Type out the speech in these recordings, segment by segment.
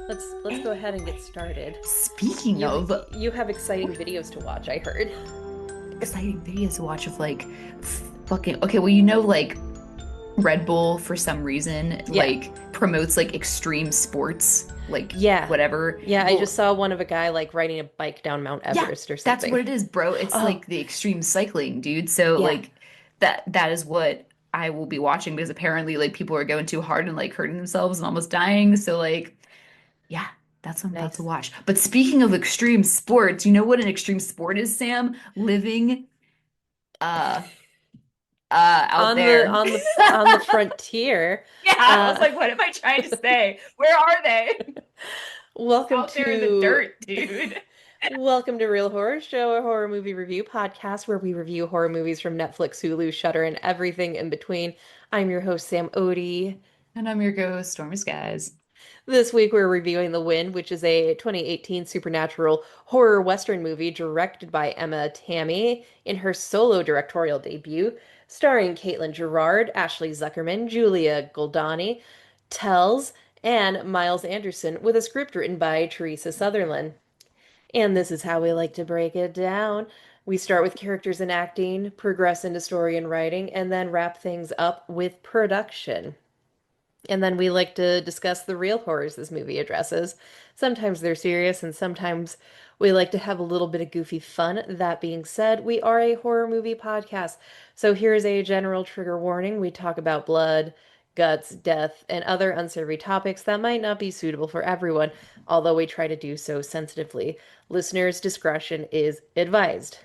Let's go ahead and get started. Speaking You of you have exciting videos to watch, I heard. exciting videos to watch of like fucking okay, well like Red Bull for some reason Yeah. like promotes like extreme sports, like Yeah. whatever. Yeah, I just Well, saw one of a guy like riding a bike down Mount yeah, Everest or that's what something. it is, bro. It's Oh, like the extreme cycling, dude. So yeah. like that is what I will be watching because apparently like people are going too hard and like hurting themselves and almost dying. So like yeah, that's what I'm about to Nice. watch. But speaking of extreme sports, you know what an extreme sport is, Sam? Living uh out On the there. on the on the frontier, Yeah, I was uh like, what am I trying to say? Where are they? Just welcome out there in the to dirt, dude. welcome to Real Horror Show, a horror movie review podcast where we review horror movies from Netflix, Hulu, Shudder, and everything in between. I'm your host, Sam Odie. And I'm your ghost, Stormy Skies. This week we're reviewing The Wind, which is a 2018 supernatural horror western movie directed by Emma Tammi in her solo directorial debut, starring Caitlin Gerard, Ashley Zuckerman, Julia Goldani, Tells, and Miles Anderson, with a script written by Teresa Sutherland. And this is how we like to break it down. We start with characters and acting, progress into story and writing, and then wrap things up with production. And then we like to discuss the real horrors this movie addresses. Sometimes they're serious, and sometimes we like to have a little bit of goofy fun. That being said, we are a horror movie podcast. So here's a general trigger warning. We talk about blood, guts, death, and other unsavory topics that might not be suitable for everyone, although we try to do so sensitively. Listeners' discretion is advised.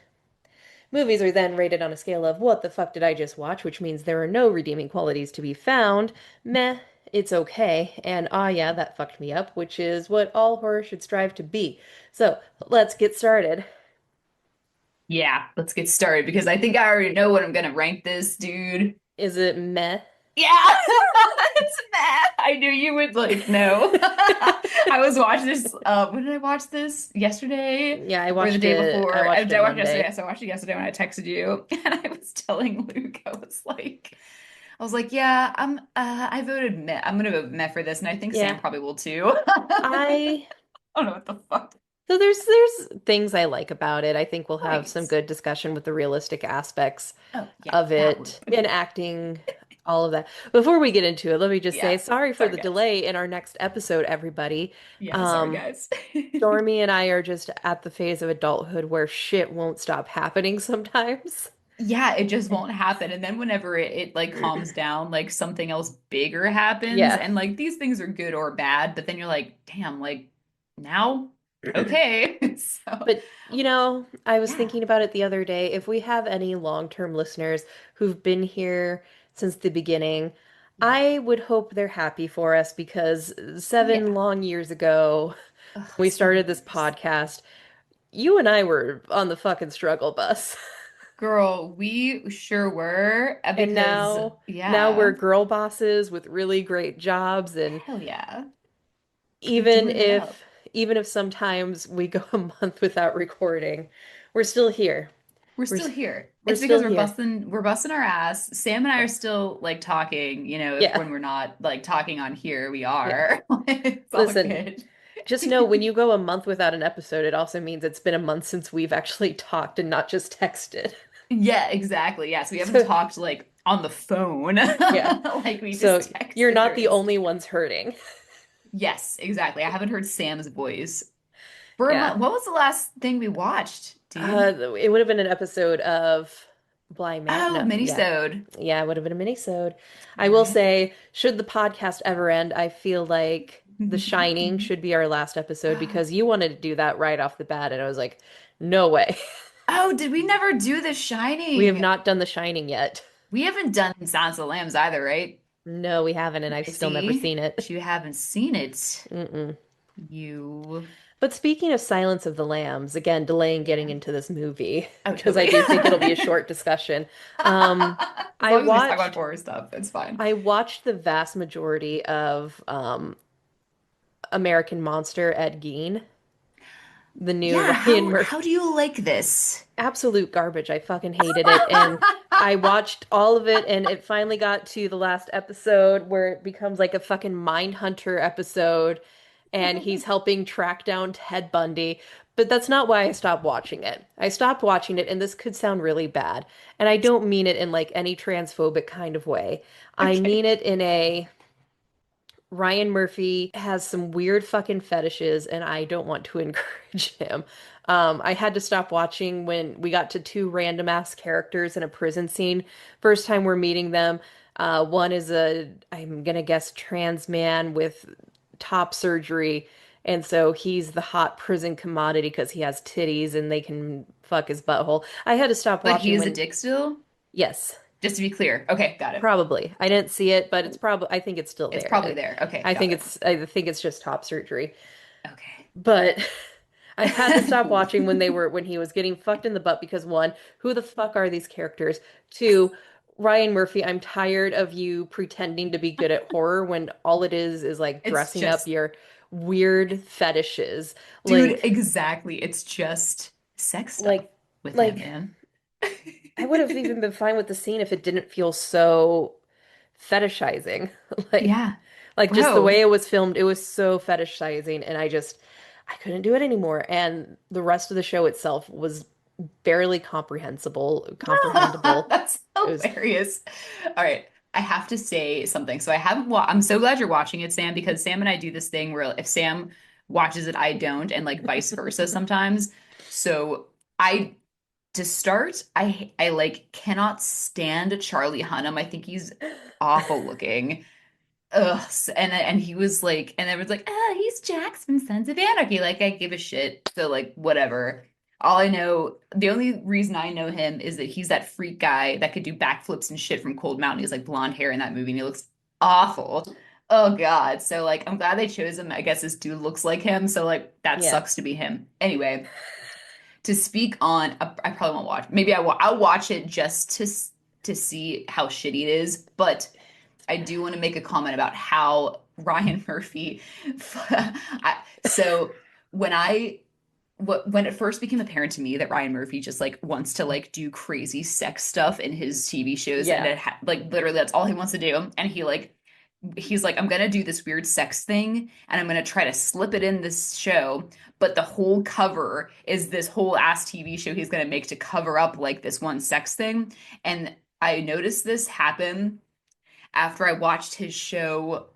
Movies are then rated on a scale of what the fuck did I just watch, which means there are no redeeming qualities to be found. Meh, it's okay, and ah yeah, that fucked me up, which is what all horror should strive to be. So, let's get started. Yeah, let's get started because I think I already know what I'm gonna rank this, dude. Is it meh? Yeah, it's mad. I knew you would like know. I was watching this. When did I watch this? Yesterday Yeah, or the day I before? watched Did it I watch it yesterday? Monday. Yes, I watched it yesterday when I texted you, and I was telling Luke, I was like, yeah, I voted meh. I'm gonna vote meh for this, and I think Sam Yeah. probably will too. I I don't know what the fuck. So there's things I like about it. I think we'll have Right. some good discussion with the realistic aspects Oh yeah, of that would. it and acting, all of that. Before we get into it, let me just say Yeah. sorry for Sorry, the guys. delay in our next episode, everybody. Yeah, sorry, Um, guys. Stormy and I are just at the phase of adulthood where shit won't stop happening sometimes. Yeah, it just won't happen. And then whenever it like calms down, like something else bigger happens. Yeah. And like these things are good or bad, but then you're like, damn, like now, okay. So But, I was yeah. thinking about it the other day. If we have any long-term listeners who've been here since the beginning, Yeah. I would hope they're happy for us because Yeah. 7 long years ago, Ugh, when we started this 7 years. podcast, you and I were on the fucking struggle bus. Girl, we sure were And because now we're yeah. girl bosses with really great jobs, and Hell yeah. We're even doing it up. if even if sometimes we go a month without recording, we're still here. We're We're still here. we're It's because still here. we're busting our ass. Sam and I Yeah. are still like talking, if Yeah. when we're not like talking on here, we Yeah. are. It's all Listen, good. just know when you go a month without an episode, it also means it's been a month since we've actually talked and not just texted. Yeah, exactly. Yes, we haven't So, talked like on the phone yeah. like we So just you're texted not or the only Instagram. ones hurting. Yes, exactly. I haven't heard Sam's voice for a Yeah. month. What was the last thing we watched, dude? It would have been an episode of Blind Man. Oh, No, yeah. minisode. Yeah, it would have been a mini-sode. I will Right. say, should the podcast ever end, I feel like The Shining should be our last episode because you wanted to do that right off the bat, and I was like, no way. Oh, did we never do The We have Shining? not done The Shining yet. We haven't done Silence of the Lambs either, right? No, we haven't, and I've still never See, seen it. you haven't seen it. Mm-mm. You. But speaking of Silence of the Lambs, again, delaying getting Yeah. into this movie Oh, because I totally. do think it'll be a short discussion. Um, As I long as we just talk about watched horror stuff, it's fine. I watched the vast majority of American Monster at Gein, the new Yeah, Ryan how Murphy. do you like this? Absolute garbage. I fucking hated it. And I watched all of it, and it finally got to the last episode where it becomes like a fucking Mindhunter episode. and he's helping track down Ted Bundy. But that's not why I stopped watching it. I stopped watching it, and this could sound really bad. And I don't mean it in like any transphobic kind of way. I Okay. mean it in a Ryan Murphy has some weird fucking fetishes, and I don't want to encourage him. I had to stop watching when we got to two random ass characters in a prison scene. First time we're meeting them. One is I'm gonna guess, trans man with top surgery, and so he's the hot prison commodity because he has titties and they can fuck his butthole. I had to stop But he watching is a when, dick still? yes. Just to be clear. Okay, got it. Probably. I didn't see it, but it's probably, I think it's still It's there. probably there. Okay, got it. I think it's just top surgery. Okay. But I had to stop watching when he was getting fucked in the butt because one, who the fuck are these characters? Two, Ryan Murphy, I'm tired of you pretending to be good at horror when all it is like It's dressing up just, your weird fetishes. dude, Like exactly. It's just sex stuff like with him, like man. I would have even been fine with the scene if it didn't feel so fetishizing. Like Yeah, just the way bro. it was filmed, it was so fetishizing and I couldn't do it anymore. And the rest of the show itself was barely comprehensible. That's It was hilarious. All right. I have to say something. So I haven't wa I'm so glad you're watching it, Sam, because Sam and I do this thing where if Sam watches it, I don't, and like vice versa sometimes. So I to start, I like cannot stand Charlie Hunnam. I think he's awful looking. Ugh. And he was like, and everyone's like, oh, he's Jax from Sons of Anarchy. Like, I give a shit. So like, whatever. All I know, the only reason I know him is that he's that freak guy that could do backflips and shit from Cold Mountain. He has like blonde hair in that movie, and he looks awful. Oh God. So like, I'm glad they chose him. I guess this dude looks like him. So like, that yeah. sucks to be him. Anyway, to speak on, I probably won't watch. Maybe I'll watch it just to see how shitty it is, but. I do want to make a comment about how Ryan Murphy. So when when it first became apparent to me that Ryan Murphy just like wants to like do crazy sex stuff in his TV shows, and Yeah. like literally that's all he wants to do, and he's like, I'm gonna do this weird sex thing, and I'm gonna try to slip it in this show, but the whole cover is this whole ass TV show he's gonna make to cover up like this one sex thing, and I noticed this happen after I watched his show.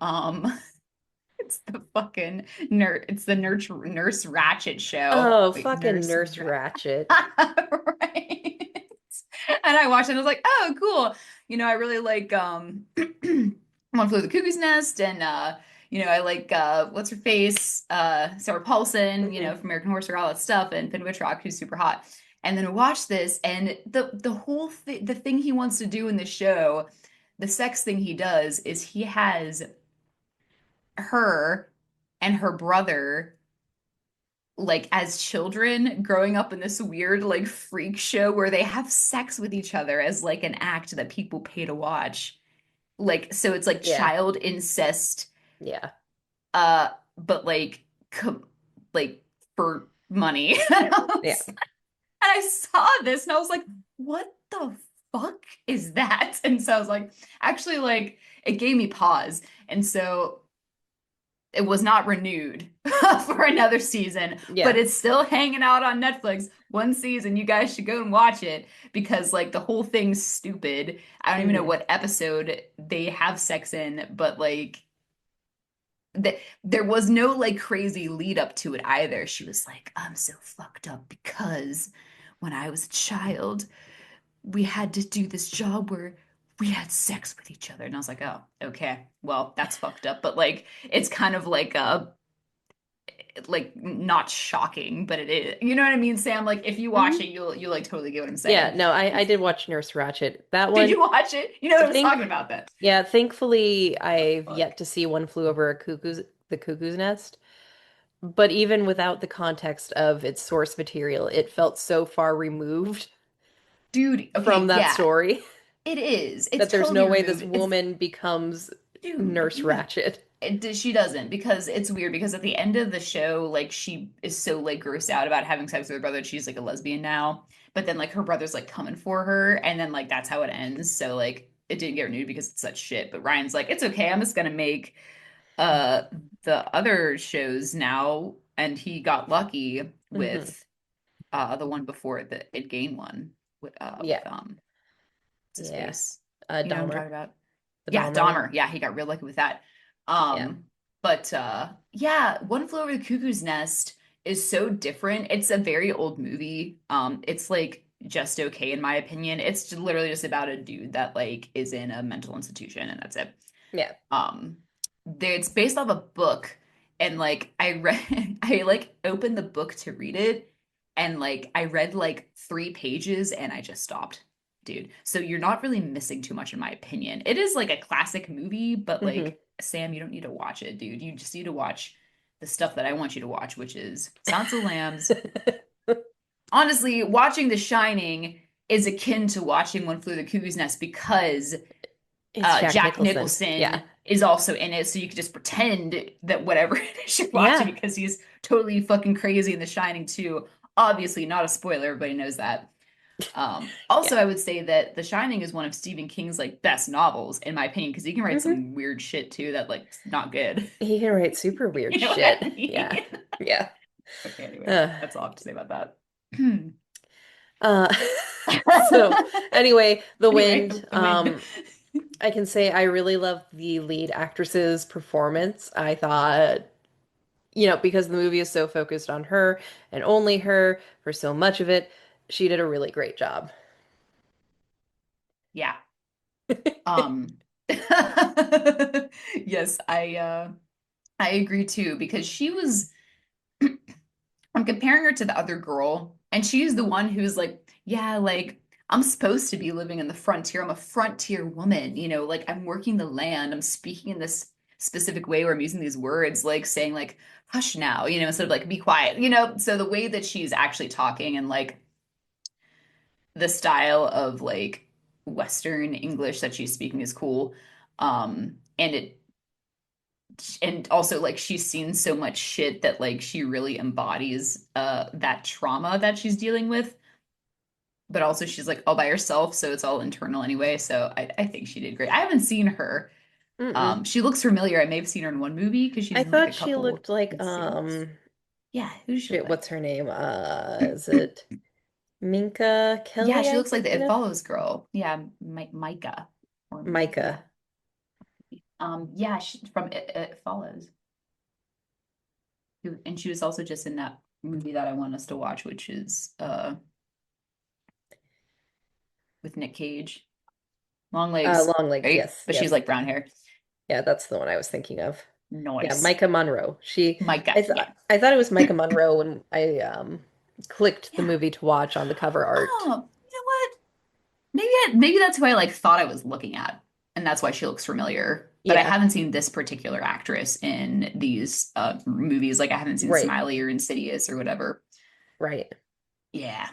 It's the fucking it's the Nurse Ratchet show. Oh, Wait, fucking Nurse Nurse Rat. Ratchet. Right. And I watched it and I was like, oh, cool. I really like One Flew Over the Cuckoo's Nest, and I like what's her face? Sarah Paulson, Hmm. from American Horror Story, all that stuff, and Finn Wittrock, who's super hot. And then I watched this, and the whole the thing he wants to do in the show, the sex thing he does is he has her and her brother like as children growing up in this weird like freak show where they have sex with each other as like an act that people pay to watch. Like so it's like Yeah. child incest Yeah. uh but like like for money. Yeah. And I saw this and I was like, what the fuck is that? And so I was like, actually, like, it gave me pause. And so it was not renewed for another season, but Yeah. it's still hanging out on Netflix. One season, you guys should go and watch it because, like, the whole thing's stupid. I don't even know Hmm. what episode they have sex in, but like, there was no like crazy lead up to it either. She was like, I'm so fucked up because when I was a child, we had to do this job where we had sex with each other. And I was like, oh, okay, well, that's fucked up. But like, it's kind of like not shocking, but it is. You know what I mean, Sam? Like, if you watch it, Hmm. you'll like totally get what I'm Yeah. saying. No, I did watch Nurse Ratchet. That Did one, you watch it? You know what I I was think, talking about then. yeah, thankfully The I've fuck? yet to see One Flew Over the Cuckoo's Nest. But even without the context of its source material, it felt so far removed Dude, okay, from that yeah, story it is. It's that there's no totally way this removed. It's woman becomes dude, Nurse yeah. Ratchet. She doesn't because it's weird because at the end of the show, like she is so like grossed out about having sex with her brother. She's like a lesbian now, but then like her brother's like coming for her, and then like that's how it ends. So like it didn't get renewed because it's such shit. But Ryan's like, it's okay. I'm just gonna make uh the other shows now, and he got lucky Hmm. with the one before the Gein one Yeah. with what's his Yeah. face? You know what I'm Dahmer. talking about? The Yeah, Dahmer one. Dahmer. Yeah, he got real lucky with that. Yeah. But yeah, One Flew Over the Cuckoo's Nest is so different. It's a very old movie. It's like just okay in my opinion. It's literally just about a dude that like is in a mental institution and that's it. Yeah. um it's based off a book, and like I read I like opened the book to read it, and like I read like 3 pages and I just stopped, dude. So you're not really missing too much in my opinion. It is like a classic movie, but Hmm. like Sam, you don't need to watch it, dude. You just need to watch the stuff that I want you to watch, which is Silence of the Lambs. Honestly, watching The Shining is akin to watching One Flew Over the Cuckoo's Nest because It's Jack Jack Nicholson. Yeah. Nicholson is also in it, so you could just pretend that whatever it is you're watching Yeah. because he's totally fucking crazy in The Shining too. Obviously, not a spoiler, everybody knows that. Also, Yeah. I would say that The Shining is one of Stephen King's like best novels, in my opinion, because he can write Hmm. some weird shit too that like not good. He can write super weird You know what I shit. Yeah. mean? Yeah. Okay, anyway, Uh, that's all I have to say about that. uh, so anyway, The Anyway, Wind. the wind. I can say I really love the lead actress's performance. I thought, because the movie is so focused on her and only her for so much of it, she did a really great job. Yeah. Um yes, I agree too because she was I'm comparing her to the other girl and she's the one who's like, yeah, like I'm supposed to be living in the frontier. I'm a frontier woman, like I'm working the land. I'm speaking in this specific way where I'm using these words like saying like hush now, instead of like be quiet, so the way that she's actually talking and like the style of like Western English that she's speaking is cool. And also like she's seen so much shit that like she really embodies that trauma that she's dealing with, but also she's like all by herself, so it's all internal anyway. So I think she did great. I haven't seen her. Mm-mm. She looks familiar. I may have seen her in one movie because I she's in like a thought she couple looked like, series. Yeah, who does she look shit, like? what's her name? Is it Minka Yeah, Kelly she I'm looks like the thinking It of? Follows girl. Yeah, Micah or Micah. Micah. Yeah, from It Follows. And she was also just in that movie that I want us to watch, which is with Nick Cage. Long legs, Long legs, right? yes, But she's yes. like brown hair. Yeah, that's the one I was thinking of. Yeah, Nice. Micah Monroe. Micah, yeah. I thought it was Micah Monroe when I clicked the Yeah. movie to watch on the cover art. Oh, you know what? Maybe that's who I like thought I was looking at, and that's why she looks familiar. But I Yeah, haven't seen this particular actress in these movies. Like I haven't seen right, Smiley or Insidious or whatever. right. Yeah.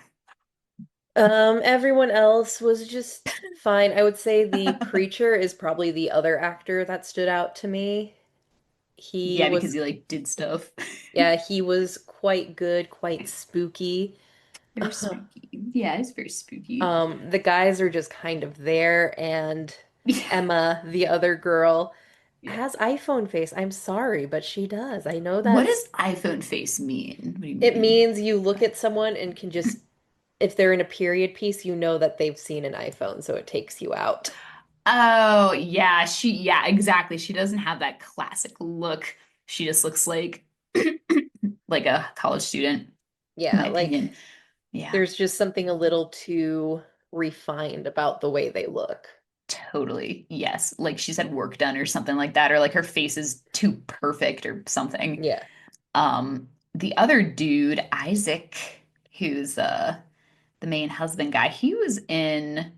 Everyone else was just fine. I would say the preacher is probably the other actor that stood out to me. He Yeah, because was, he like did stuff. yeah, he was quite good, quite spooky. Very spooky. Yeah, it's very spooky. The guys are just kind of there, and Yeah. Emma, the other girl, Yeah. has iPhone face. I'm sorry, but she does. I know What that's does iPhone face mean? What do you it mean? means you look at someone and can just, if they're in a period piece, you know that they've seen an iPhone, so it takes you out. Oh, yeah, yeah, exactly. She doesn't have that classic look. She just looks like a college student, in Yeah, my like opinion. Yeah, there's just something a little too refined about the way they look. totally. Yes. Like she's had work done or something like that, or like her face is too perfect or something. Yeah. The other dude, Isaac, who's the main husband guy, he was in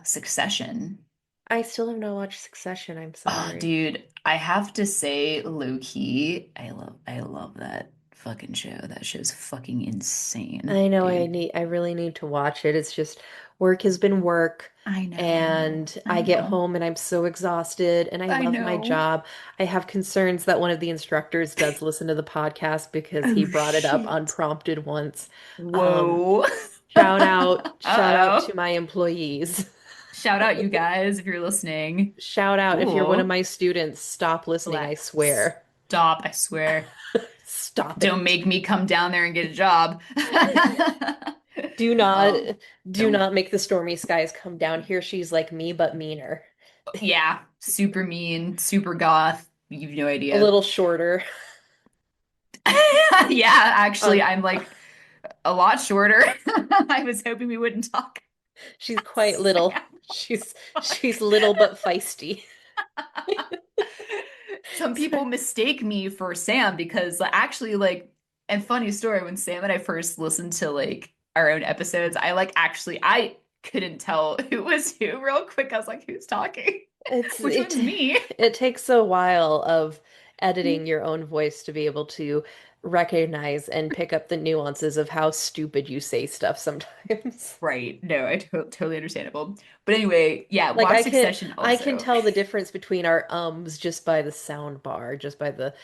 Succession. I still have not watched Succession, I'm Oh, sorry. dude, I have to say, low key, I love that fucking show. That show's fucking insane, I know dude. I really need to watch it. It's just work has been work I know, and I I get know, home and I'm so exhausted and I I love my know. job. I have concerns that one of the instructors does listen to the podcast because he Oh brought it up shit. unprompted once. Um, Whoa. shout out Uh-oh. to my employees. Shout out you guys if you're listening. Shout out if you're one of Cool. my students. Stop listening, I Bless. swear. Stop, I swear. Stop Don't it. make me come down there and get a job. Do not Um, do don't. not make the stormy skies come down here. She's like me, but meaner. Yeah, super mean, super goth. You've no A idea. little shorter. Yeah, actually, Um, I'm like a lot shorter. I was hoping we wouldn't talk. she's quite little. Sam. She's little but feisty. Some people mistake me for Sam because actually, like, and funny story, when Sam and I first listened to like our own episodes, I couldn't tell who was who real quick. I was like, who's talking? It's Which it one's me? it takes a while of editing your own voice to be able to recognize and pick up the nuances of how stupid you say stuff sometimes. Right. No, totally understandable. But anyway, yeah, Like watch Succession I can also. tell the difference between our ums just by the sound bar, just by the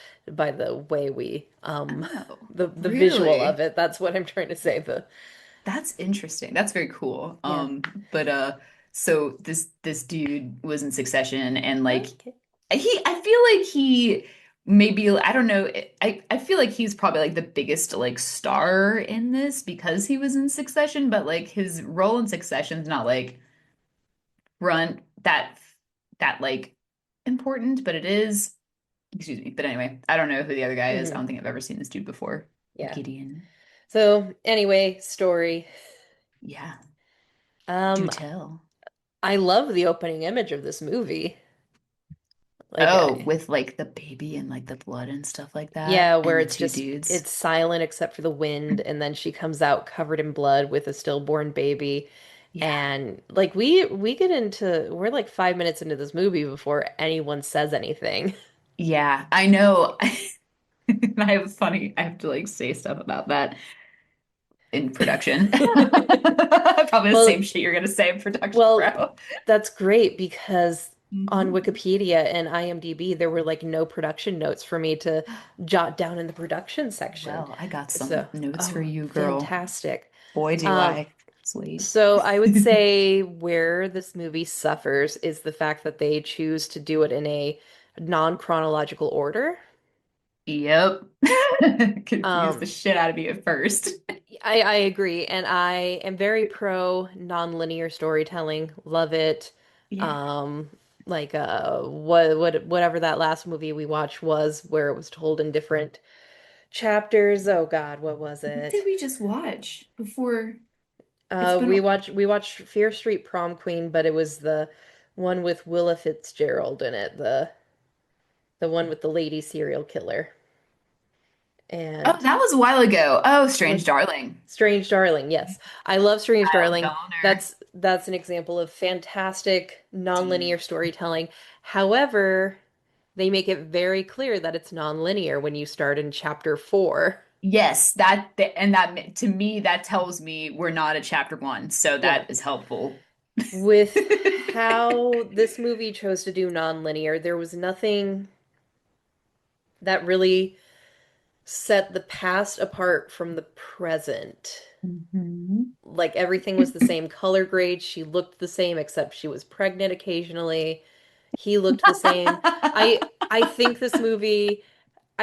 way we Oh, the visual of really? it. That's what I'm trying to say. The That's interesting. That's very cool. yeah. But so this dude was in Succession and like Okay. I feel like he maybe I don't know. I feel like he's probably like the biggest like star in this because he was in Succession, but like his role in Succession's not like run that like important, but it is. Excuse me. But anyway, I don't know who the other guy is. I Hmm. don't think I've ever seen this dude before. Yeah. Gideon. So anyway, story. Yeah. Do Um, tell. I love the opening image of this movie. Like, Oh, with like the baby and like the blood and stuff like that, yeah, and where the it's two just dudes. it's silent except for the wind, and then she comes out covered in blood with a stillborn baby. Yeah. And like we get into we're like 5 minutes into this movie before anyone says anything. Yeah, I know. I have to like say stuff about that in production. Probably the same Well, shit you're gonna say in production, well, bro. that's great because on Mhm. Wikipedia and IMDb there were like no production notes for me to jot down in the production section. Well, I got So, some notes for oh, you, girl. fantastic. Boy, do Um, I. Sweet. So I would say where this movie suffers is the fact that they choose to do it in a non-chronological order. Yep. Confused the Um, shit out of me at first. I agree, and I am very pro non-linear storytelling. Love it. Yeah. Um, like whatever that last movie we watched was, where it was told in different chapters. Oh God, what was What did it? we just watch before? It's been We watched Fear Street Prom Queen, but it was the one with Willa Fitzgerald in it, the one with the lady serial killer. Oh, And that was a while ago. Oh, was Strange Darling. Strange Darling, yes. I love Strange Child Darling. donor. That's an example of fantastic Deep. nonlinear storytelling. However, they make it very clear that it's nonlinear when you start in chapter 4. Yes, and that to me that tells me we're not at chapter one, so Yeah. that is helpful. With how this movie chose to do nonlinear, there was nothing that really set the past apart from the present. Mhm. Like everything was the same color grade. She looked the same, except she was pregnant occasionally. He looked the same. I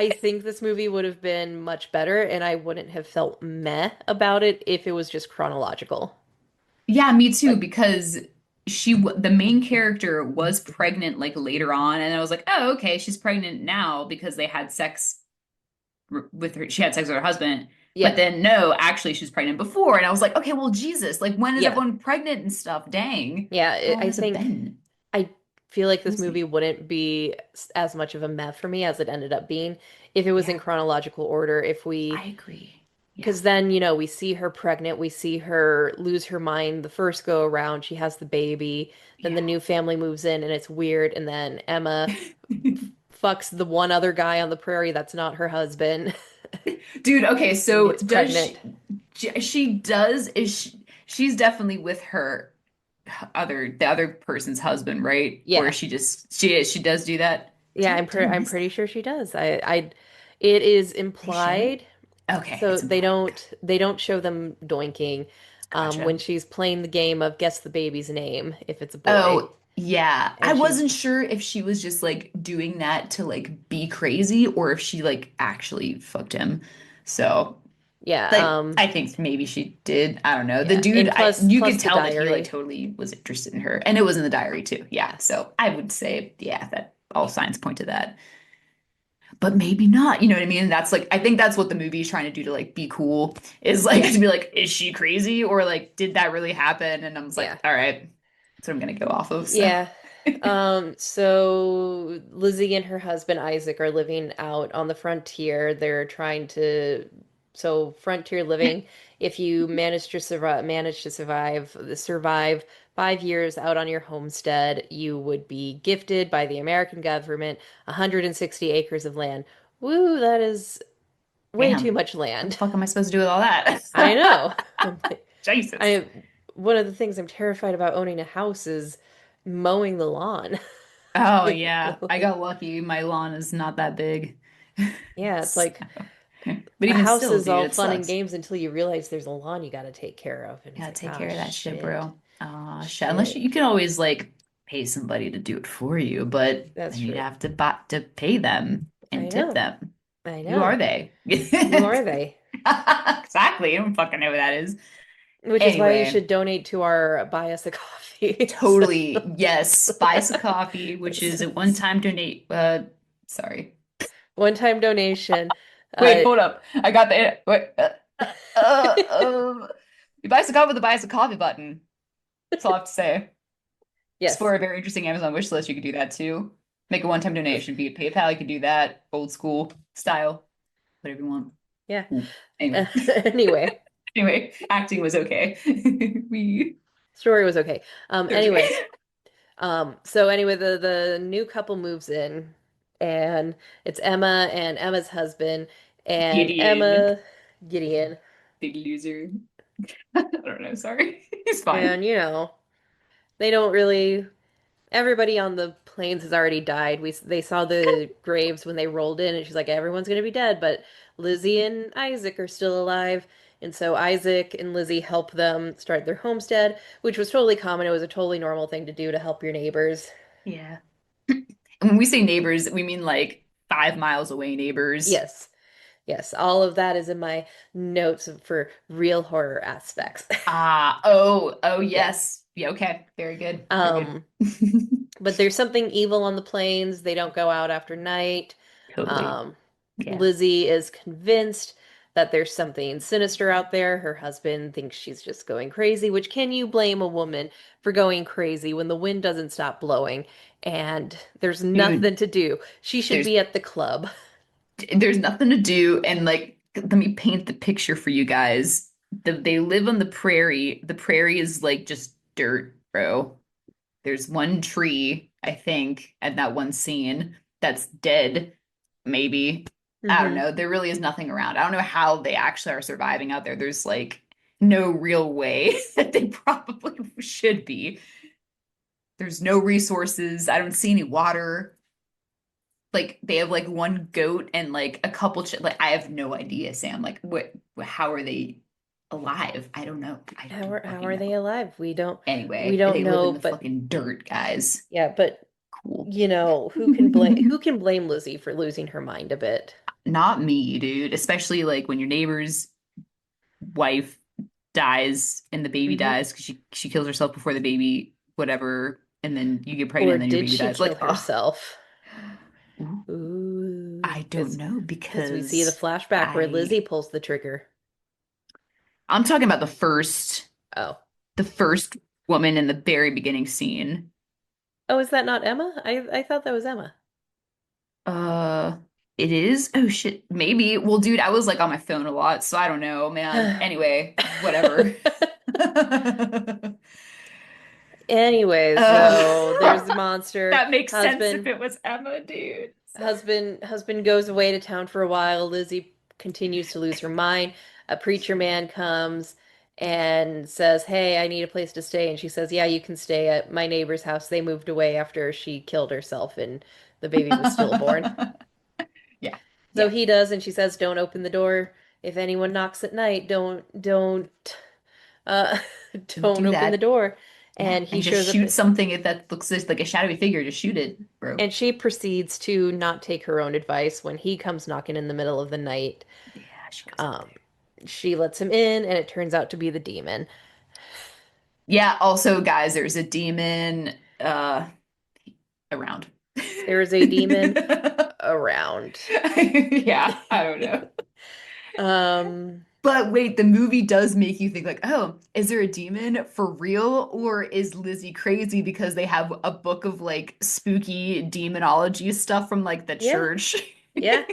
think this movie would have been much better, and I wouldn't have felt meh about it if it was just chronological. Yeah, me too, Like, because the main character was pregnant like later on, and I was like, oh, okay, she's pregnant now because they had sex with her. She had sex with her husband, but yeah, then no, actually, she's pregnant before, and I was like, okay, well, Jesus, like when is yeah, everyone pregnant and stuff? Dang, yeah. how long I has it think been? I feel like this movie Crazy. wouldn't be as much of a meh for me as it ended up being if it was Yeah, in chronological order. If I we agree. Yeah, Because then, we see her pregnant, we see her lose her mind the first go around, she has the baby, then the yeah. new family moves in and it's weird, and then Emma fucks the one other guy on the prairie that's not her husband Dude, okay, and so gets pregnant. she does she's definitely with her the other person's husband, right? Or Yeah. she does do that. Yeah, Did I I'm miss pretty that? sure she does. It is They show it? implied, Okay, so it's implied. Okay. they don't show them doinking. when Gotcha. she's playing the game of guess the baby's name if it's a boy. Oh, yeah. I And she's, wasn't sure if she was just like doing that to like be crazy or if she like actually fucked him. So, yeah, like, I think maybe she did. I don't know. The yeah. dude, And plus, you plus could the tell that he like diary. totally was interested in her, and it was in the diary too. Yeah. Yes. So I would say, yeah, that all signs point to that. But maybe not. You know what I mean? That's like, I think that's what the movie is trying to do to like be cool is like Yeah. to be like, is she crazy or like, did that really happen? And I was Yeah. like, all right, that's what I'm gonna go off of. So. Yeah. So Lizzie and her husband Isaac are living out on the frontier. They're trying to, so frontier living, if you survive 5 years out on your homestead, you would be gifted by the American government 160 acres of land. Woo, that is way too Damn, much what the land. fuck am I supposed to do with all I that? know. Jesus. I One of the things I'm terrified about owning a house is mowing the lawn. Oh You yeah, know, I like, got lucky. My lawn is not that big. yeah, it's So- like but a even house still, is dude, all it fun and sucks. games until you realize there's a lawn you got to take care of, and it's Gotta like, take ah, care of that shit, shit, bro. Oh shit. Unless shit. you can always like pay somebody to do it for you, but That's then you'd true. have to pay them I and tip know. them. I Who are know. they? Who are they? Exactly. I don't fucking know who that is. Which is why you Anyway, should donate to our buy us a coffee. So, totally. Yes. Buy us a coffee, which is a one-time donate. Sorry. one-time donation. Wait, Uh, hold up. I got the wait. You buy us a coffee with the buy us a coffee button. That's all I have to say. yes. Explore a very interesting Amazon wish list. You could do that too. Make a one-time donation via PayPal. You could do that old school style, whatever you want. Yeah. Cool. Anyway, Anyway, anyway, acting was okay. We story was okay. it was okay. Anyway, so anyway, the new couple moves in, and it's Emma and Emma's husband, and Gideon, Emma, Gideon, big loser. I don't know. Sorry, he's fine. and they don't really. Everybody on the plains has already died. They saw the graves when they rolled in, and she's like, everyone's gonna be dead, but Lizzie and Isaac are still alive. And so Isaac and Lizzie help them start their homestead, which was totally common. It was a totally normal thing to do to help your neighbors. Yeah. And when we say neighbors, we mean like 5 miles away neighbors. Yes. Yes, all of that is in my notes for real horror aspects. Ah, oh, Yeah. yes. Yeah, okay. Very good. Very Um, good. but there's something evil on the plains. They don't go out after night. Totally. Um, Yeah. Lizzie is convinced that there's something sinister out there. Her husband thinks she's just going crazy, which can you blame a woman for going crazy when the wind doesn't stop blowing and there's Dude, nothing to do? She should there's be at the club. there's nothing to do and like let me paint the picture for you guys. They live on the prairie. The prairie is like just dirt, bro. There's one tree, I think, at that one scene that's dead, maybe. I don't Hmm. know. There really is nothing around. I don't know how they actually are surviving out there. There's like no real way that they probably should be. There's no resources. I don't see any water. Like they have like one goat and like a couple like I have no idea, Sam. Like what how are they alive? I don't know. I don't How fucking are know. they alive? We Anyway, don't they live know, in the but fucking dirt, guys. yeah, but Cool. who can blame Lizzie for losing her mind a bit? Not me, dude. Especially like when your neighbor's wife dies and the baby Hmm. dies because she kills herself before the baby, whatever, and then you get pregnant Or and then your did baby she dies. kill Like, oh, herself? ooh, Ooh, I don't know because we see the because flashback where Lizzie I pulls the trigger. I'm talking about Oh. the first woman in the very beginning scene. Oh, is that not Emma? I thought that was Emma. Uh, it is? Oh shit, maybe. Well, dude, I was like on my phone a lot, so I don't know, man. Anyway, whatever. Anyways, Uh, so there's the monster. that makes sense if Husband it was Emma, dude. Sorry. husband goes away to town for a while. Lizzie continues to lose her mind. A preacher man comes and says, "Hey, I need a place to stay." And she says, "Yeah, you can stay at my neighbor's house. They moved away after she killed herself and the baby was stillborn." Yeah, So yeah. he does, and she says, "Don't open the door. If anyone knocks at night, don't." uh, Don't don't do open the that. door. Yeah, And he and just shows up, shoot something that looks like a shadowy figure. Just shoot it, bro. and she proceeds to not take her own advice when he comes knocking in the middle of the night. Yeah, she goes up Um, there. she lets him in, and it turns out to be the demon. Yeah, also, guys, there's a demon around. There is a demon around. Yeah, I don't know. Um, But wait, the movie does make you think like, oh, is there a demon for real? Or is Lizzie crazy because they have a book of like spooky demonology stuff from like the yeah, church? yeah.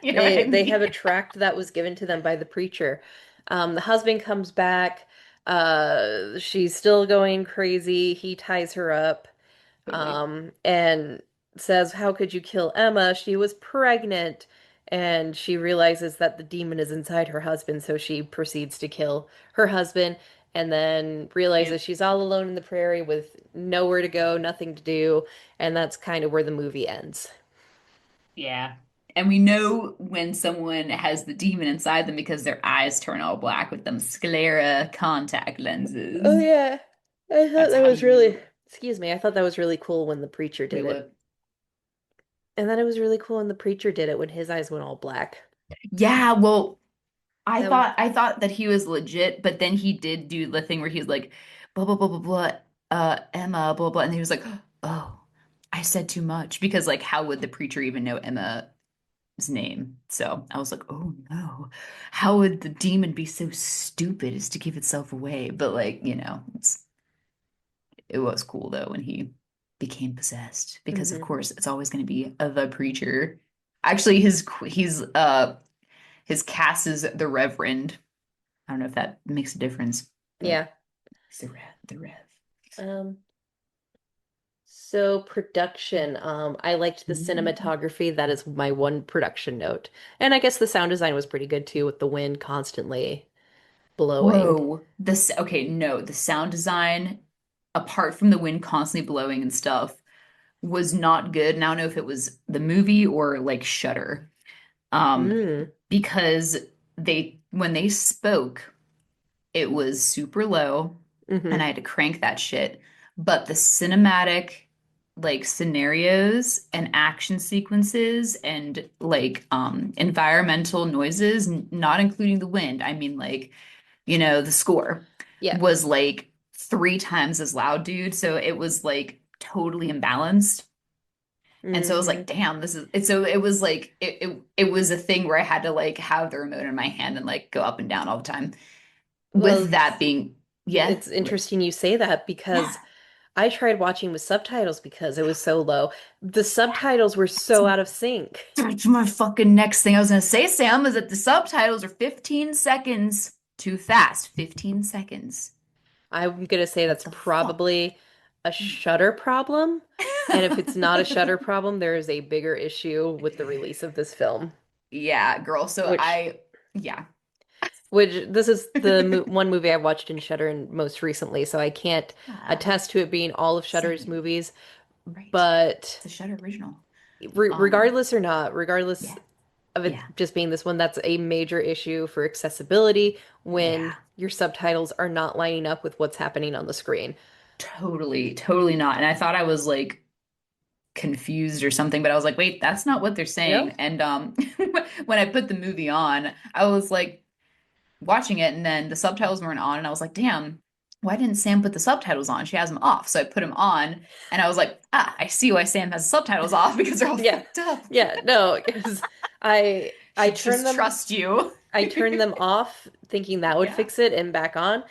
You know what I They have mean? a tract that was given to them by the preacher. The husband comes back. She's still going crazy. He ties her up, Totally. and says, "How could you kill Emma? She was pregnant." And she realizes that the demon is inside her husband, so she proceeds to kill her husband, and then realizes Yep. she's all alone in the prairie with nowhere to go, nothing to do, and that's kind of where the movie ends. Yeah. And we know when someone has the demon inside them because their eyes turn all black with them sclera contact Oh lenses. yeah. I thought That's that how was really, you excuse me, I thought that was really cool when the preacher wait, did it. what? And then it was really cool when the preacher did it when his eyes went all black. Yeah, well, I That was, thought I thought that he was legit, but then he did do the thing where he's like, blah blah blah blah blah, Emma, blah blah, and he was like, oh, I said too much because like, how would the preacher even know Emma's name? So I was like, oh no, how would the demon be so stupid as to give itself away? But like, it was cool though when he became possessed because of hmm course it's always going to be the preacher. Actually, his cast is the Reverend. I don't know if that makes a difference, but yeah. it's the Rev. Um, so production, I liked the Mhm. cinematography. That is my one production note. And I guess the sound design was pretty good too, with the wind constantly blowing. Whoa. This okay, no, the sound design, apart from the wind constantly blowing and stuff, was not good. And I don't know if it was the movie or like Shutter. Um, Mm, because when they spoke, it was super low and hmm I had to crank that shit. But the cinematic like scenarios and action sequences and like environmental noises, not including the wind. I mean like, the score Yeah. was like three times as loud, dude. So it was like totally imbalanced. And so I was like, hmm damn, this is it. So it was like it was a thing where I had to like have the remote in my hand and like go up and down all the time. Well, With that being, yeah, it's interesting you say that yeah, because I tried watching with subtitles because it was so low. The subtitles were that's, so out of sync. that's my fucking next thing I was gonna say, Sam, is that the subtitles are 15 seconds too fast. 15 seconds. I'm gonna say What that's the fuck? probably a Shutter problem. And if it's not a Shutter problem, there is a bigger issue with the release of this film, Yeah, girl. So which yeah. which this is the mo one movie I watched in Shutter and most recently, so I can't Ah, attest to it being all of Shutter's same. movies, Right. but It's a Shutter original. Um, regardless or not, regardless yeah, of it yeah, just being this one, that's a major issue for accessibility when yeah. your subtitles are not lining up with what's happening on the screen. Totally, totally not. And I thought I was like confused or something, but I was like, wait, that's not what they're saying. No? And when I put the movie on, I was like watching it and then the subtitles weren't on and I was like, damn, why didn't Sam put the subtitles on? She has them off. So I put them on and I was like, I see why Sam has the subtitles off because they're all Yeah. fucked up. Yeah, no, because I Should turned just them trust you. I turned them off thinking that would Yeah. fix it and back on.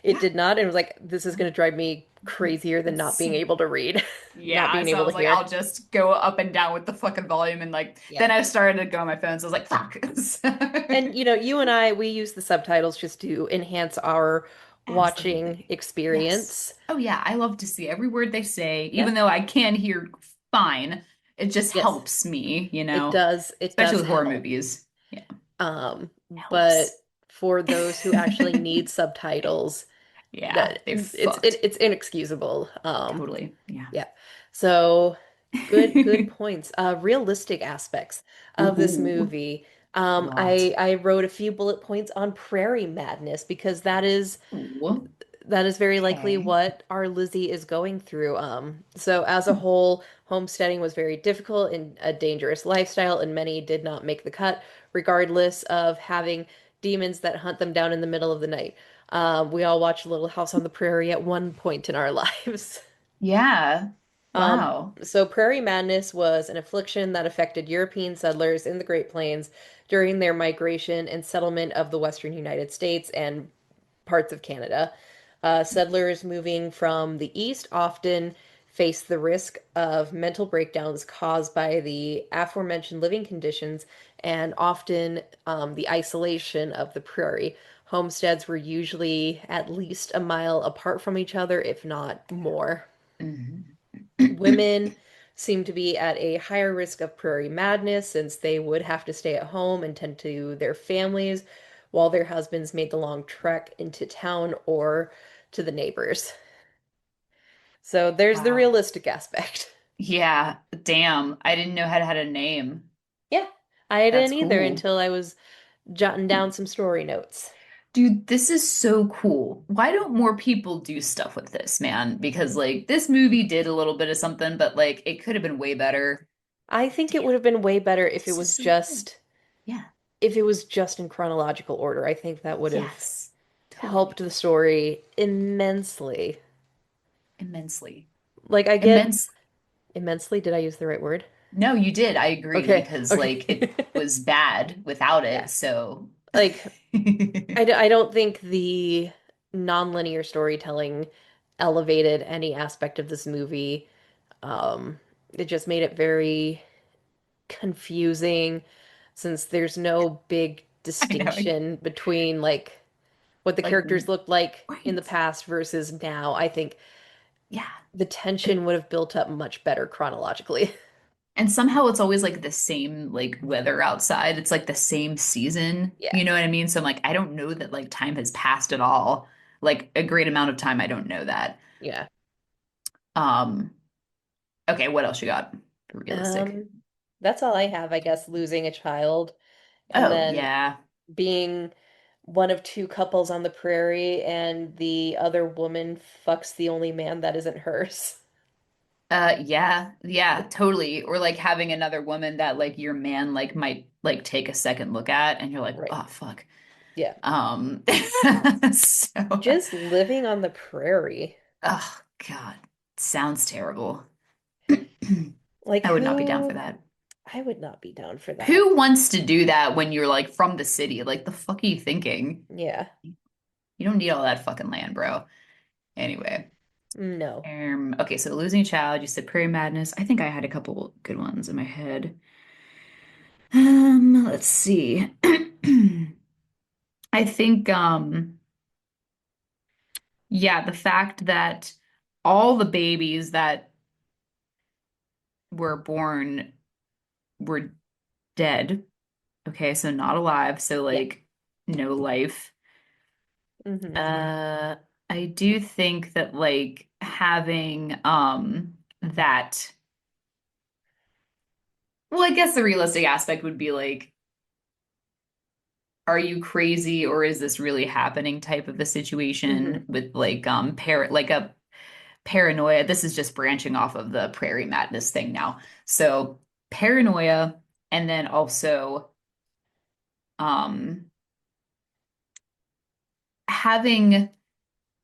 It Yeah. did not, and it was like this is No. going to drive me crazier than not being Insane. able to read, not Yeah, being so I able to was like, hear. I'll just go up and down with the fucking volume and like Yeah. then I started to go on my phone, so I was like, fuck. And you and I, we use the subtitles just to enhance our watching Absolutely. Yes. experience. Oh yeah, I love to see every word they say, even Yep. though I can hear fine. It just Yes. helps me, It especially does with horror help. movies. Yeah, Um, helps. but for those who actually need subtitles, Yeah, that they're fucked. it's inexcusable. Totally. Yeah. Yeah. So good points. Realistic aspects of this Ooh. movie. A lot. I wrote a few bullet points on prairie madness because Ooh, that is very likely okay. what our Lizzie is going through. So as a whole, homesteading was very difficult and a dangerous lifestyle, and many did not make the cut, regardless of having demons that hunt them down in the middle of the night. We all watched Little House on the Prairie at one point in our lives. Yeah. Um, Wow. so prairie madness was an affliction that affected European settlers in the Great Plains during their migration and settlement of the western United States and parts of Canada. Settlers moving from the east often faced the risk of mental breakdowns caused by the aforementioned living conditions and often the isolation of the prairie. Homesteads were usually at least a mile apart from each other, if not more. Mhm. Women seem to be at a higher risk of prairie madness since they would have to stay at home and tend to their families while their husbands made the long trek into town or to the neighbors. So there's the Wow. realistic aspect. Yeah. Damn. I didn't know how to had a name. Yeah, I That's didn't either cool. until I was jotting down some story notes. Dude, this is so cool. Why don't more people do stuff with this, man? Because like this movie did a little bit of something, but like it could have been way better. I think Damn, it would have been way better this is so cool. Yeah. if it was just in chronological order. I think that would have Yes. helped Totally. the story immensely. Immensely. Like I get Immense. immensely, did I use the right word? No, you did. I agree Okay, because like it okay. was bad without Yeah. it. So Like I don't think the nonlinear storytelling elevated any aspect of this movie. Um, it just made it very confusing since there's no big I know. distinction between like what the Like, characters looked like in the right. past versus now. I think Yeah. the tension would have built up much better chronologically. And somehow it's always like the same like weather outside. It's like the same season. Yeah. You know what I mean? So I'm like, I don't know that like time has passed at all. Like a great amount of time, I don't know that. Yeah. Um, okay, what else you got? Realistic. Um, that's all I have, I guess, losing a child and Oh, then yeah. being one of two couples on the prairie and the other woman fucks the only man that isn't hers. Yeah, yeah, totally. Or like having another woman that like your man like might like take a second look at and you're like, Right. oh fuck. Yeah. Um so Just living on the prairie. oh God, sounds terrible. Like I would not be down for who? that. I would not be down for that. Who wants to do that when you're like from the city? Like the fuck are you thinking? Yeah. You don't need all that fucking land, bro. Anyway. No. Okay, so losing a child, you said Prairie Madness. I think I had a couple good ones in my head. Let's see. I think yeah, the fact that all the babies that were born were dead. Okay, so not alive, so Yeah. like no life. Hmm. Uh, I do think that like having that well, I guess the realistic aspect would be like, are you crazy or is this really happening type of a situation Hmm. with like like a paranoia. This is just branching off of the prairie madness thing now. So paranoia and then also um having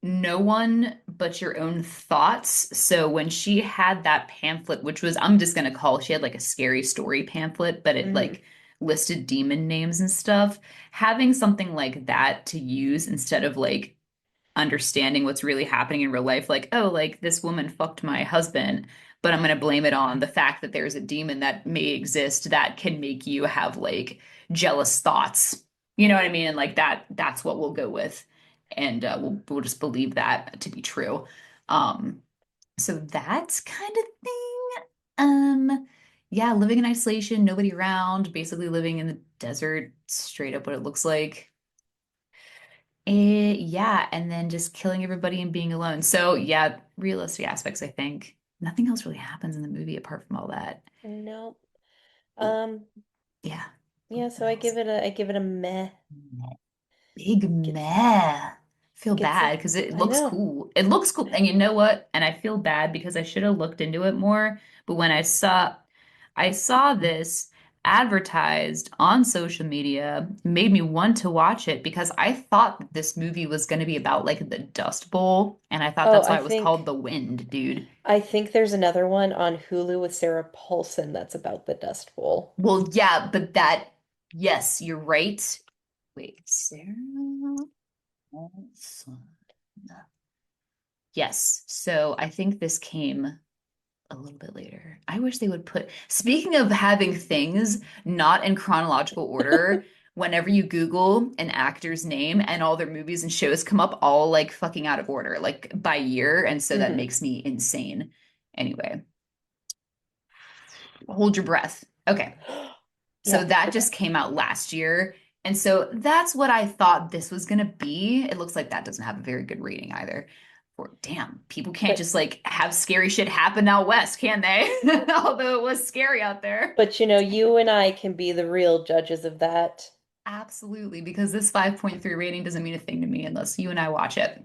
no one but your own thoughts. So when she had that pamphlet, which was, I'm just gonna call, she had like a scary story pamphlet, but it Hmm. like listed demon names and stuff. Having something like that to use instead of like understanding what's really happening in real life, like, oh, like this woman fucked my husband, but I'm going to blame it on the fact that there's a demon that may exist that can make you have like jealous thoughts. You know what I mean? And like that's what we'll go with. And we'll just believe that to be true. Um, so that's kind of thing. Yeah, living in isolation, nobody around, basically living in the desert, straight up what it looks like. Yeah, and then just killing everybody and being alone. So, yeah, realistic aspects, I think. Nothing else really happens in the movie apart from all that. No. L- Um, Yeah. Yeah, What so else? I give it a meh. Big Gets meh. Feel gets bad it. because it I looks know. cool. It looks cool. And you know what? And I feel bad because I should have looked into it more. But when I saw this advertised on social media, made me want to watch it because I thought that this movie was going to be about like the Dust Bowl. And I thought Oh, that's why I it was called think The Wind, dude. I think there's another one on Hulu with Sarah Paulson that's about the Dust Bowl. Well, yeah, but yes, you're right. Wait, Sarah Paulson. Yes. So I think this came a little bit later. I wish they would put, speaking of having things not in chronological order, whenever you Google an actor's name and all their movies and shows come up all like fucking out of order, like by year. And so that Hmm. makes me insane. Anyway, hold your breath. Okay. So Yeah, that just came out last year. And so that's what I thought this was going to be. It looks like that doesn't have a very good rating either. Or damn, people can't but just like have scary shit happen out west, can they? Although it was scary out there. you and I can be the real judges of that. Absolutely, because this 5.3 rating doesn't mean a thing to me unless you and I watch it.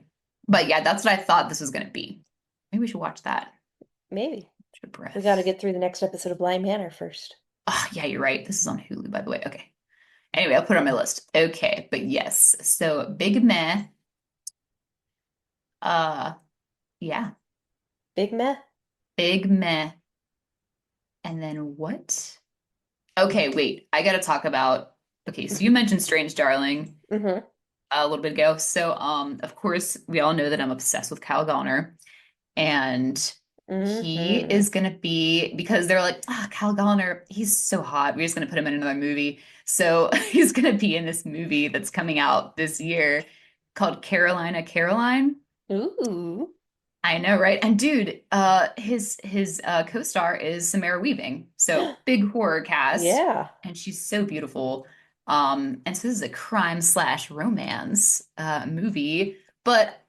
But yeah, that's what I thought this was going to be. Maybe we should watch that. Maybe. Take a We got to breath. get through the next episode of Blind Manor first. Oh, yeah, you're right. This is on Hulu, by the way. Okay. Anyway, I'll put it on my list. Okay, but yes. So big meh. Uh, yeah, Big meh. big meh. And then what? Okay, wait. I gotta talk about. Okay, so you mentioned Strange Darling Hmm. a little bit ago. So, of course, we all know that I'm obsessed with Kyle Gallner, and he Hmm. is gonna be because they're like, ah, Kyle Gallner, he's so hot. We're just gonna put him in another movie. So he's gonna be in this movie that's coming out this year called Carolina Caroline. Ooh. I know, right? And dude, his co-star is Samara Weaving. So big horror cast, Yeah. and she's so beautiful. And so this is a crime slash romance movie, but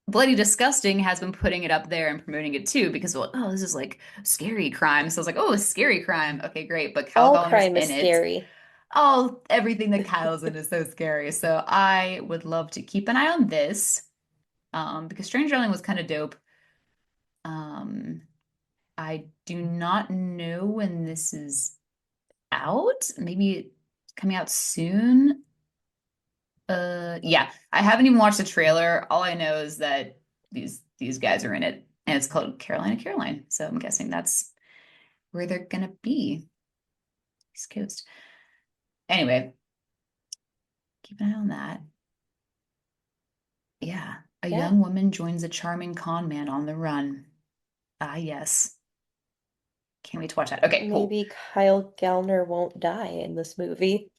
Bloody Disgusting has been putting it up there and promoting it too because well, oh, this is like scary crime. So I was like, oh, a scary crime. Okay, great. But Kyle All Gallner's crime is in it. scary. Oh, everything that Kyle's in is so scary. So I would love to keep an eye on this. Because Strange Darling was kind of dope. Um, I do not know when this is out. Maybe it's coming out soon. Yeah, I haven't even watched the trailer. All I know is that these guys are in it, and it's called Carolina Caroline. So I'm guessing that's where they're gonna be. East Coast. Anyway, keep an eye on that. Yeah, a Yeah. young woman joins a charming con man on the run. Ah, yes. Can't wait to watch that. Okay, cool. Maybe Kyle Gallner won't die in this movie.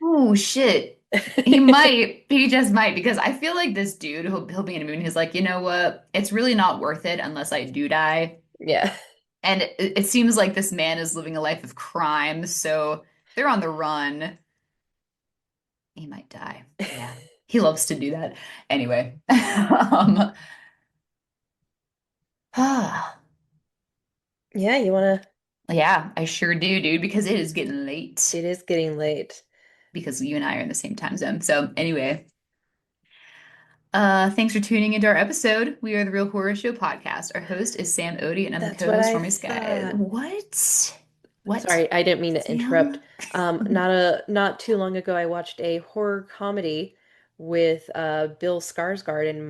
Oh shit. He might. He just might because I feel like this dude he'll be in a movie and he's like, you know what? It's really not worth it unless I do die. Yeah. And it seems like this man is living a life of crime, so they're on the run. He might die. Yeah. He loves to do that. Anyway. Ah, Yeah, you wanna yeah, I sure do, dude, because it is getting late it is getting late. because you and I are in the same time zone. So anyway, thanks for tuning into our episode. We are the Real Horror Show podcast. Our host is Sam Odie, and I'm the That's what co-host I Stormy Sky. thought. What? What? Sorry, I didn't mean to interrupt. Sam? Not too long ago, I watched a horror comedy with Bill Skarsgård and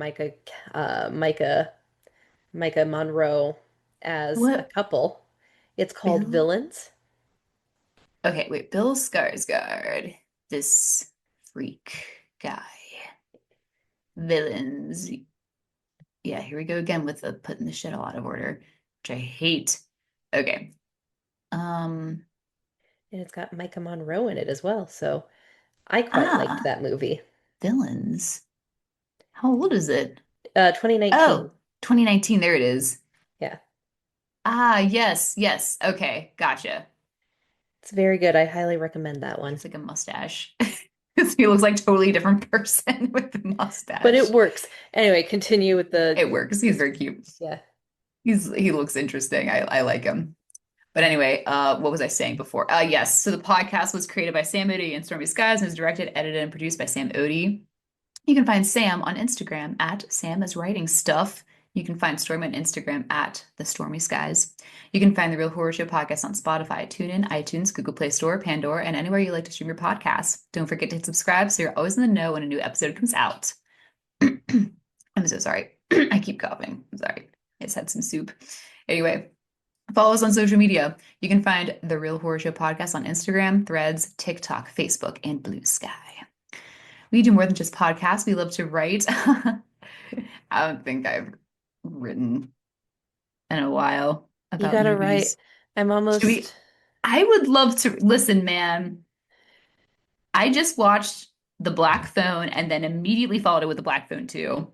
Micah Monroe as a What? couple. It's called Bill? Villains. Okay, wait. Bill Skarsgård, this freak guy. Villains. Yeah, here we go again with the putting the shit all out of order, which I hate. Okay. Um. And it's got Micah Monroe in it as well. So I quite liked Ah, that movie. villains. How old is it? 2019. Oh, 2019. There it is. Yeah, Ah, yes, yes. Okay, gotcha. it's very good. I highly recommend that He one. has like a mustache. He looks like totally different person with the But it mustache. works. Anyway, continue with the It works. He's this very cute. yeah. He looks interesting. I like him. But anyway, what was I saying before? Yes. So the podcast was created by Sam Odie and Stormy Skies and is directed, edited, and produced by Sam Odie. You can find Sam on Instagram at Sam is writing stuff. You can find Stormy on Instagram at the Stormy Skies. You can find the Real Horror Show podcast on Spotify, TuneIn, iTunes, Google Play Store, Pandora, and anywhere you like to stream your podcasts. Don't forget to hit subscribe so you're always in the know when a new episode comes out. I'm so sorry. I keep coughing. I'm sorry. I just had some soup. Anyway, follow us on social media. You can find the Real Horror Show podcast on Instagram, Threads, TikTok, Facebook, and Blue Sky. We do more than just podcasts. We love to write. I don't think I've written in a while You about gotta write. movies. I'm Should we? almost. I would love to listen, man. I just watched The Black Phone and then immediately followed it with The Black Phone 2.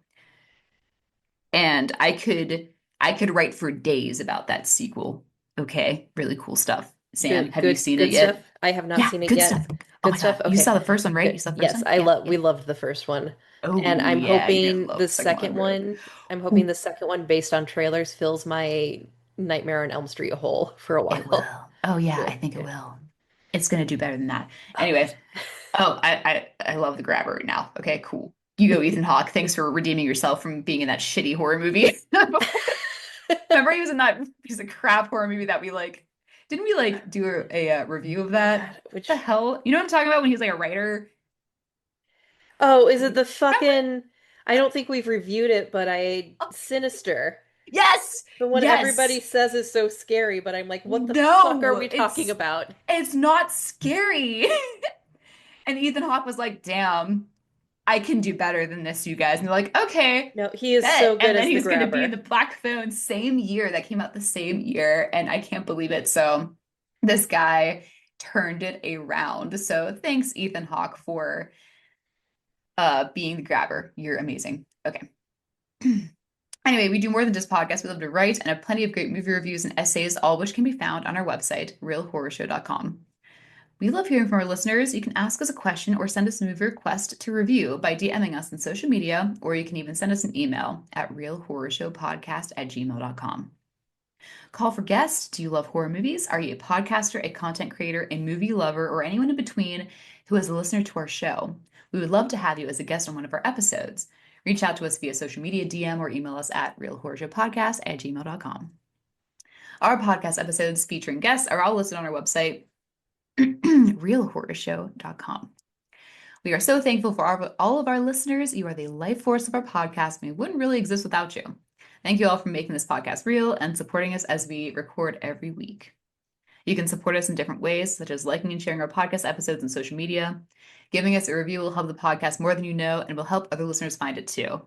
And I could write for days about that sequel. Okay, really cool stuff. Sam, Good, have you good, seen it good stuff. yet? I have not Yeah, seen it good yet. stuff. Oh Good my stuff. God. You Okay. saw the first one, right? You Good. saw the first Yes, one? Yeah, yeah. we loved the first one. And Oh yeah, you're gonna love the second one. I'm hoping Ooh, the second one based on trailers fills my Nightmare on Elm Street hole for a it while. will. Oh yeah, Yeah. I think it Yeah. will. It's gonna do better than that. Oh, Anyway, good. oh, I love the grabber right now. Okay, cool. You go, Ethan Hawke. Thanks for redeeming yourself from being in that shitty horror movie before. Remember he was in that piece of crap horror movie that we like. Didn't we like do a review of Oh that? God, The which hell? You know what I'm talking about when he's like a writer? Oh, is it the Remember? fucking I don't think we've reviewed it, but I Oh, Sinister. yes, The one everybody yes. says is so scary, but I'm like, what the fuck are No, we talking about? it's not scary. And Ethan Hawke was like, "Damn, I can do better than this, you guys." And they're like, "Okay, No, he is so bet." good And then as the he's gonna be in grabber. the Black Phone same year that came out the same year, and I can't believe it. So this guy turned it around. So thanks, Ethan Hawke, for being the grabber. You're amazing. Okay. Anyway, we do more than just podcasts. We love to write and have plenty of great movie reviews and essays, all which can be found on our website, realhorrorshow.com. We love hearing from our listeners. You can ask us a question or send us a movie request to review by DMing us on social media, or you can even send us an email at realhorrorshowpodcast@gmail.com. Call for guests. Do you love horror movies? Are you a podcaster, a content creator, a movie lover, or anyone in between who is a listener to our show? We would love to have you as a guest on one of our episodes. Reach out to us via social media, DM, or email us at realhorrorshowpodcast@gmail.com. Our podcast episodes featuring guests are all listed on our website, realhorrorshow.com. We are so thankful for all of our listeners. You are the life force of our podcast, and we wouldn't really exist without you. Thank you all for making this podcast real and supporting us as we record every week. You can support us in different ways, such as liking and sharing our podcast episodes on social media. Giving us a review will help the podcast more than you know and will help other listeners find it too.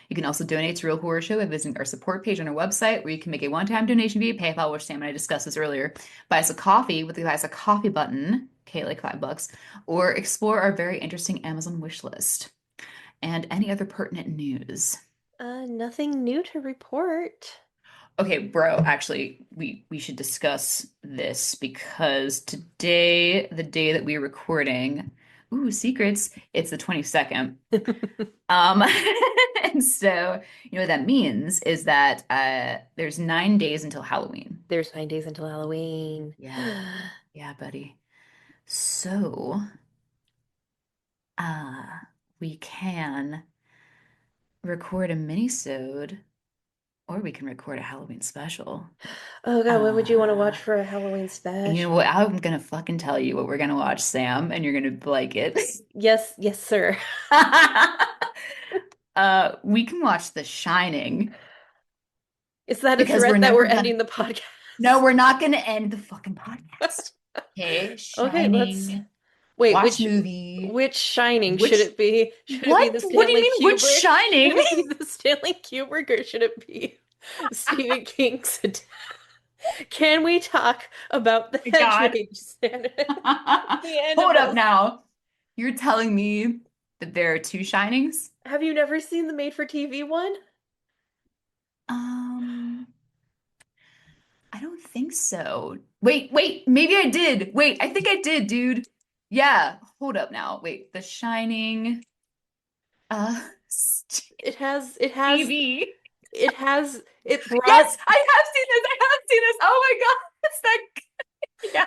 You can also donate to Real Horror Show by visiting our support page on our website, where you can make a one-time donation via PayPal, which Sam and I discussed this earlier. Buy us a coffee with the Buy Us a Coffee button, okay, like $5, or explore our very interesting Amazon wish list. And any other pertinent news. Nothing new to report. Okay, bro, actually, we should discuss this because today, the day that we're recording, ooh, secrets, it's the 22nd. Um, and so, you know what that means is that there's 9 days until Halloween. There's 9 days until Halloween. Yeah, yeah, buddy. So, uh, we can record a mini-sode or we can record a Halloween special. Oh God, what would you want to watch Uh, for a Halloween you know what? special? I'm gonna fucking tell you what we're gonna watch, Sam, and you're gonna like it. Yes, yes, sir. We can watch The Shining Is that a because we're threat that we're never ending gonna. the No, podcast? we're not gonna end the fucking podcast. Okay, Okay, let's Shining. wait, Watch movie. which Shining should Which it be? Should it be what? the What do you Stanley mean? Which Kubrick? Should Shining? it be the Stanley Kubrick or should it be Stephen King's? Can we talk about the My God. Hedwig the Hold up Annabelle? now. You're telling me that there are two Shinings? Have you never seen the made-for-TV one? Um, I don't think so. Wait, maybe I did. Wait, I think I did, dude. Yeah, hold up now. Wait, The Shining, uh, It has TV. it has it brought Yes, I have seen this. I have seen this. Oh my God. that yeah.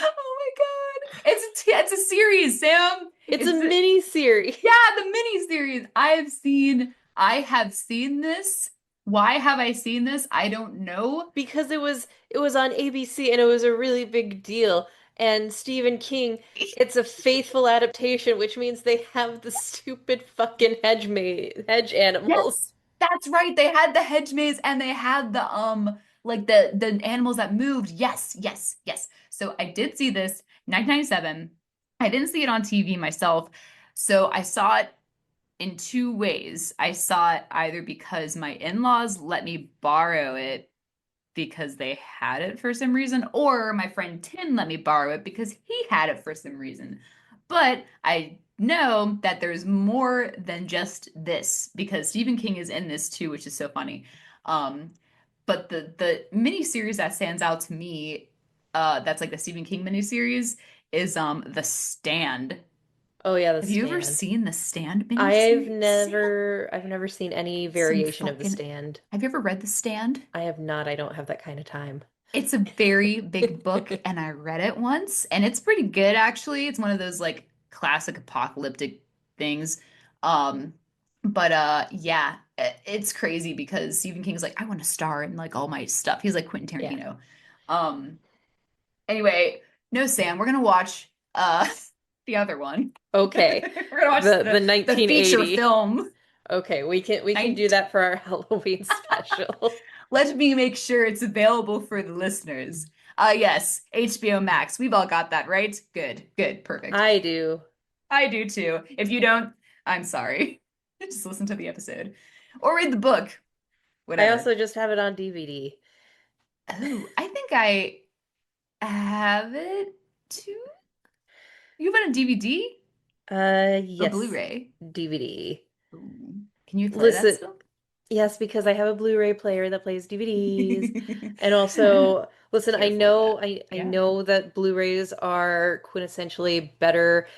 Oh my God. It's a series, Sam. It's a It's mini series. yeah, the mini series. I have seen this. Why have I seen this? I don't know. Because it was on ABC and it was a really big deal. And Stephen King, it's a faithful adaptation, which means they have the stupid fucking hedge animals. Yes, that's right. They had the hedge maze and they had the like the animals that moved. Yes, yes, yes. So I did see this 1997. I didn't see it on TV myself. So I saw it in two ways. I saw it either because my in-laws let me borrow it because they had it for some reason, or my friend Tim let me borrow it because he had it for some reason. But I know that there's more than just this because Stephen King is in this too, which is so funny. Um, but the mini series that stands out to me, that's like the Stephen King mini series, is The Stand. Oh yeah, The Have you ever Stand. seen the Stand I've miniseries, Sam? never seen any Some variation of The fucking. Stand. Have you ever read The Stand? I have not. I don't have that kind of time. It's a very big book, and I read it once, and it's pretty good actually. It's one of those like classic apocalyptic things. Um, but yeah, it's crazy because Stephen King's like, I want to star in like all my stuff. He's like Quentin Yeah. Tarantino. Um, anyway, no, Sam, we're gonna watch the other one. Okay. We're gonna watch The the feature 1980. film. Okay, we can do 19 that for our Halloween special. Let me make sure it's available for the listeners. Yes, HBO Max. We've all got that, right? Good, good, perfect. I do. I do too. If you don't, I'm sorry. Just listen to the episode or read the book, I whatever. also just have it on DVD. Oh, I think I have it too. You have it on DVD or Yes, Blu-ray? DVD. Ooh. Can you play that Listen, still? yes, because I have a Blu-ray player that plays DVDs. And also, listen, I Careful with know that. I Yeah. know that Blu-rays are quintessentially better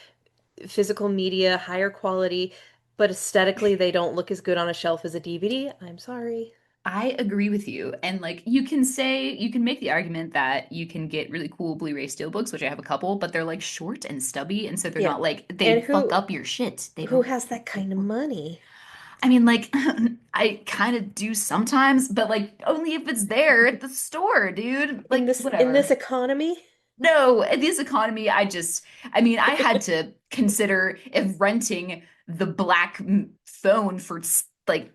physical media, higher quality, but aesthetically they don't look as good on a shelf as a DVD. I'm sorry. I agree with you. And like you can say, you can make the argument that you can get really cool Blu-ray steelbooks, which I have a couple, but they're like short and stubby. And so they're Yeah. not like And they fuck up your shit. They who don't has that they kind of work. money I mean, like I kind of do sometimes, but like only if it's there at the store, dude. in Like this whatever. economy? No, in this economy, I mean, I had to consider if renting the black phone for like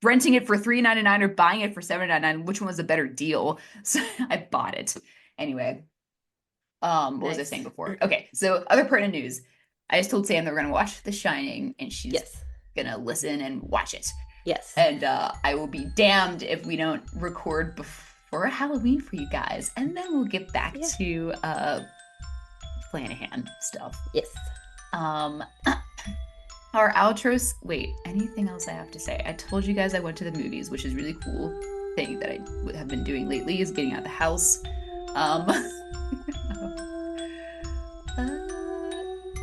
renting it for $3.99 or buying it for $7.99, which one was a better deal? So I bought it. Anyway, what was I saying Nice. before? Okay, so other pertinent news. I just told Sam that we're gonna watch The Shining and she's Yes. gonna listen and watch it. Yes. And I will be damned if we don't record before Halloween for you guys. And then we'll get back Yeah. to Flanahan stuff. Yes. Um Our outros. Wait, anything else I have to say? I told you guys I went to the movies, which is really cool thing that I have been doing lately is getting out of the house. Um,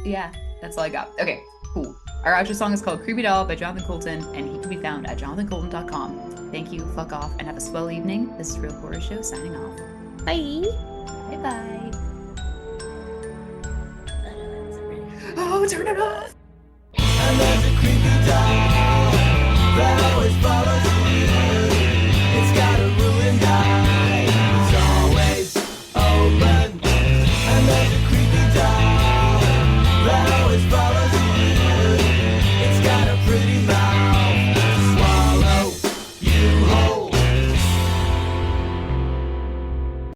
yeah, that's all I got. Okay, cool. Our outro song is called Creepy Doll by Jonathan Colton, and he can be found at jonathancolton.com. Thank you, fuck off, and have a swell evening. This is Real Horror Show signing off. Bye. Bye bye. Oh, turn it off. And there's a creepy doll that always follows